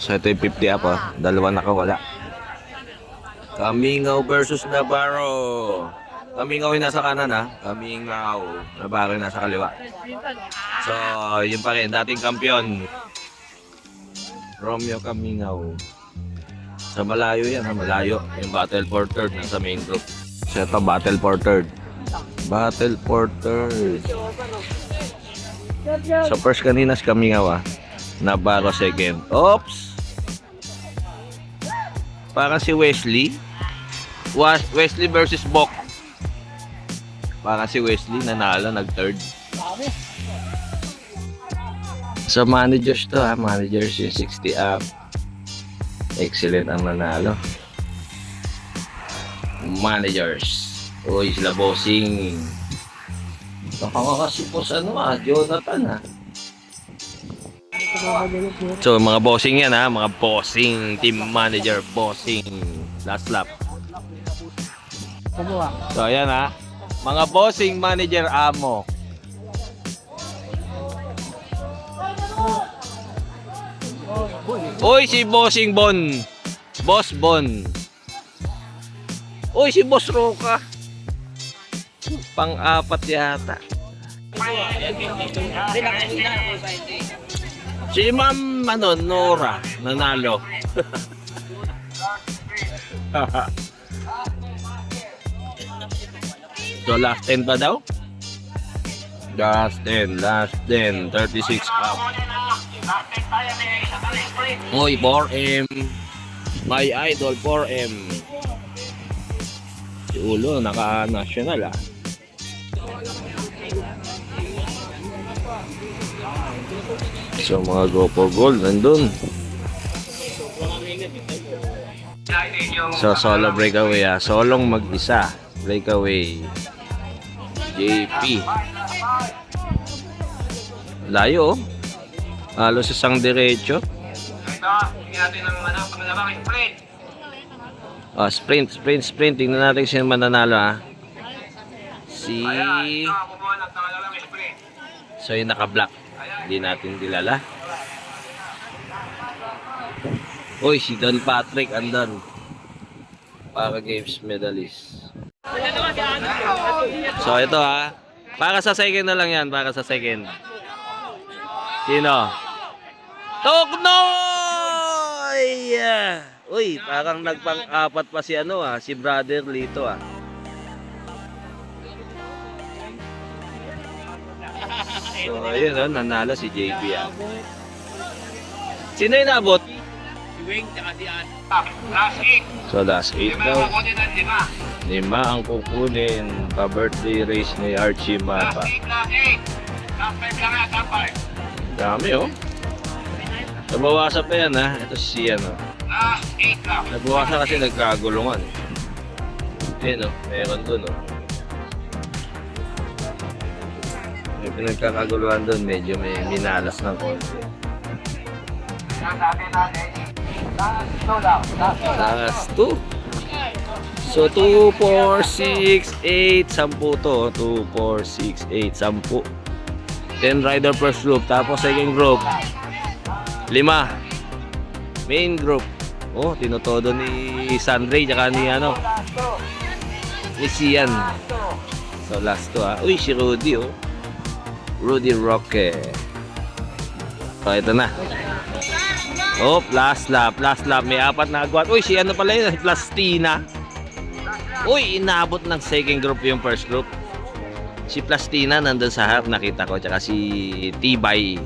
So ito yung 50 up ah. Dalawa nakawala. Kamingaw versus Navarro. Kamingaw yung nasa kanan ha. Kamingaw. Navarro yung nasa kaliwa. So yun pa rin. Dating kampiyon. Romeo Kamingaw. Sa malayo yan ha. Malayo. Yung battle for third nasa main group. So ito battle for third. Battle for third. So first kanina si Kamingaw ah. Navarro second. Oops! Parang si Wesley. Wesley versus Bok. Parang si Wesley nanalo, nag-third. So managers to ha. Managers yung 60 up. Excellent ang nanalo. Managers. Uy, sila bossing. Nakakasipos ano ah. Jonathan ha. So mga bossing yan ha, mga bossing, team manager, bossing, last lap. So ayan ha, mga bossing manager amo. Uy si bossing Bon, Boss Bon. Uy si Boss Roca. Pang-apat yata. Si Ma'am Nora nanalo. So last 10 pa daw? Last 10, 36 up. Uy, 4M. My idol 4M. Si Ulo naka-national ah. So mga go for gold nandun. So solo breakaway ah. Solong mag-isa. Breakaway. JP. Layo oh. Halos isang diretso. Sprint. Tingnan natin sino mananalo ah. So yung naka-black. Hindi natin dilala. Uy, si Don Patrick andan. Para games medalist. So ito ha. Para sa second na lang yan. Para sa second. Sino? Toknoy! Uy, parang nagpang-apat pa si ano ah. Si Brother Lito ah. So ayun oh, nanalo si JB ah. Sino yung nabot? Si Wing, tsaka si An. So last 8 daw. 5 ang kukunin. Pa-birthday race ni Archie Mapa. Dami oh. Nabawasan pa yan ha. Ito si ano. Nabawasan kasi nagkagulungan. Ayun oh. Meron dun oh. May pinagkakaguluhan doon, medyo may minalas ng konti. Last 2. So 2, 4, 6, 8, 10 to. 2, 4, 6, 8, 10. 10 rider first group. Tapos second group 5. Main group. Oh, tinutodo ni Sandre tsaka ni ano, ni Sian. So last 2 ha. Uy, si Rudy oh. Rudy Roque. So ito na. Oh, last lap. May 4 na agwat. Uy, si ano pala yun? Plastina. Uy, inabot ng second group yung first group. Si Plastina nandun sa harap, nakita ko. Tsaka si Tibay.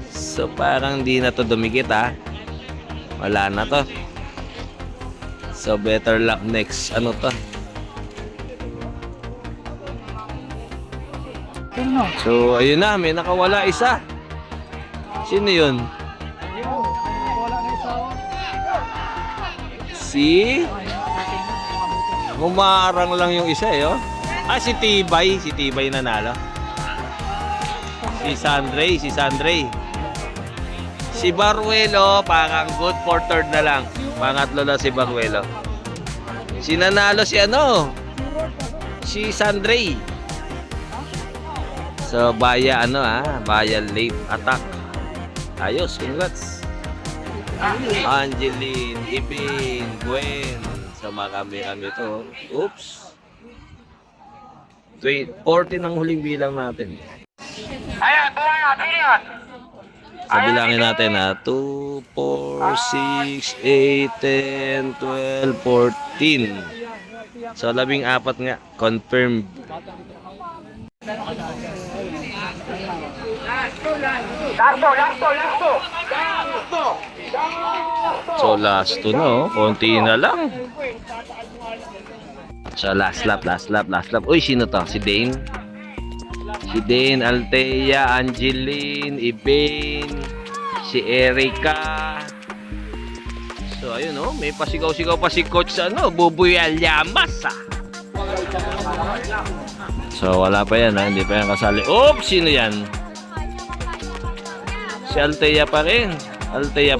So parang di na to dumikit ha. Wala na to. So better luck next. Ano to? So ayun na, may nakawala isa. Sino yun? Si Humarang lang yung isa eh oh. Ah, si Tibay nanalo. Si Sandre. Si Baruelo parang good for third na lang. Pangatlo na si Baruelo. Si nanalo si ano? Si Sandre. So Baya Baya late attack. Ayos, congrats. Angeline, Ibin, Gwen. Sa kami to. Oops. 40 ng huling bilang natin. Ayan, ayan. Sabilangin natin 2, 4, 6, 8, 10, 12, 14. So 14 nga, confirmed. So last 2 na konti na lang. So last lap. Uy, sino to? Si Dane? Si Dane, Althea, Angeline, Ibane, si Erica. So ayun may pasigaw-sigaw pa si Coach Buboy Alyamas So wala pa yan hindi pa yan kasali. Oops, sino yan? Si Althea pa rin. Althea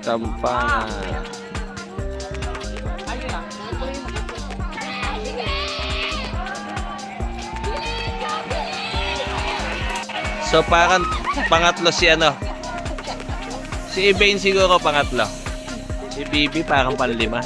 Campana. So parang pangatlo si Si Ibane siguro pangatlo. Si Bibi parang panlima.